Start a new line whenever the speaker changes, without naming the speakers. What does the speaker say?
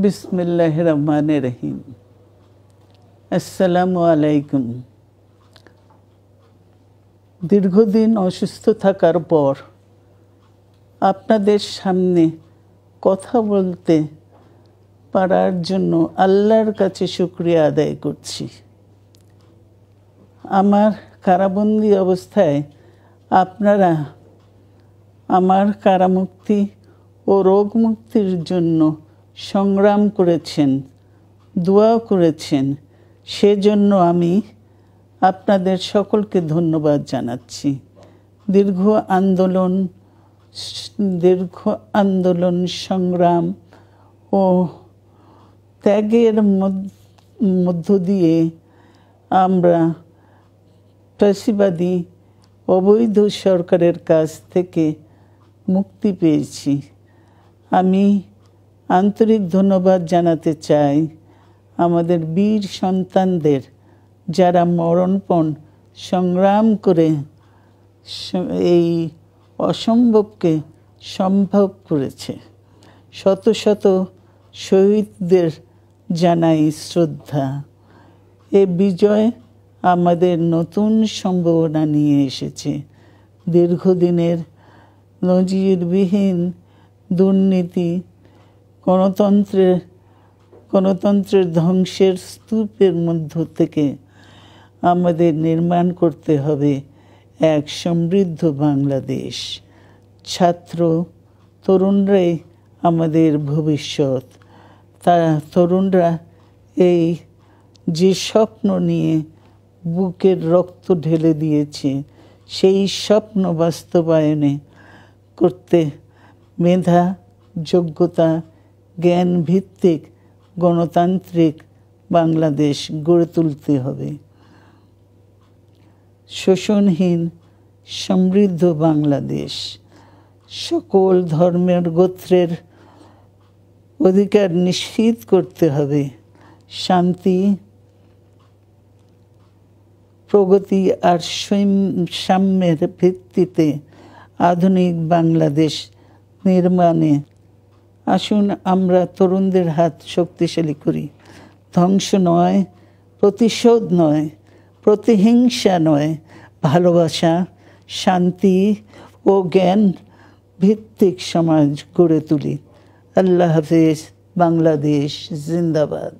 বিসমিল্লাহির রহমানির রহিম। আসসালামু আলাইকুম। দীর্ঘদিন অসুস্থ থাকার পর আপনাদের সামনে কথা বলতে পারার জন্য আল্লাহর কাছে শুকরিয়া আদায় করছি। আমার কারাবন্দী অবস্থায় আপনারা আমার কারামুক্তি ও রোগ মুক্তির জন্য সংগ্রাম করেছেন, দোয়া করেছেন। সেজন্য আমি আপনাদের সকলকে ধন্যবাদ জানাচ্ছি। দীর্ঘ আন্দোলন সংগ্রাম ও ত্যাগের মধ্য দিয়ে আমরা ফ্যাসিবাদী অবৈধ সরকারের কাছ থেকে মুক্তি পেয়েছি। আমি আন্তরিক ধন্যবাদ জানাতে চাই আমাদের বীর সন্তানদের, যারা মরণপণ সংগ্রাম করে এই অসম্ভবকে সম্ভব করেছে। শত শত শহীদদের জানাই শ্রদ্ধা। এ বিজয় আমাদের নতুন সম্ভাবনা নিয়ে এসেছে। দীর্ঘদিনের নজিরবিহীন দুর্নীতি, গণতন্ত্রের ধ্বংসের স্তূপের মধ্য থেকে আমাদের নির্মাণ করতে হবে এক সমৃদ্ধ বাংলাদেশ। ছাত্র তরুণরাই আমাদের ভবিষ্যৎ। তরুণরা এই যে স্বপ্ন নিয়ে বুকের রক্ত ঢেলে দিয়েছে, সেই স্বপ্ন বাস্তবায়নে করতে মেধা, যোগ্যতা, জ্ঞান ভিত্তিক গণতান্ত্রিক বাংলাদেশ গড়ে তুলতে হবে। শোষণহীন সমৃদ্ধ বাংলাদেশ। সকল ধর্মের গোত্রের অধিকার নিশ্চিত করতে হবে। শান্তি, প্রগতি আর সাম্যের ভিত্তিতে আধুনিক বাংলাদেশ নির্মাণে আসুন আমরা তরুণদের হাত শক্তিশালী করি। ধ্বংস নয়, প্রতিশোধ নয়, প্রতিহিংসা নয়, ভালোবাসা, শান্তি ও জ্ঞান ভিত্তিক সমাজ গড়ে তুলি। আল্লাহ হাফেজ। বাংলাদেশ জিন্দাবাদ।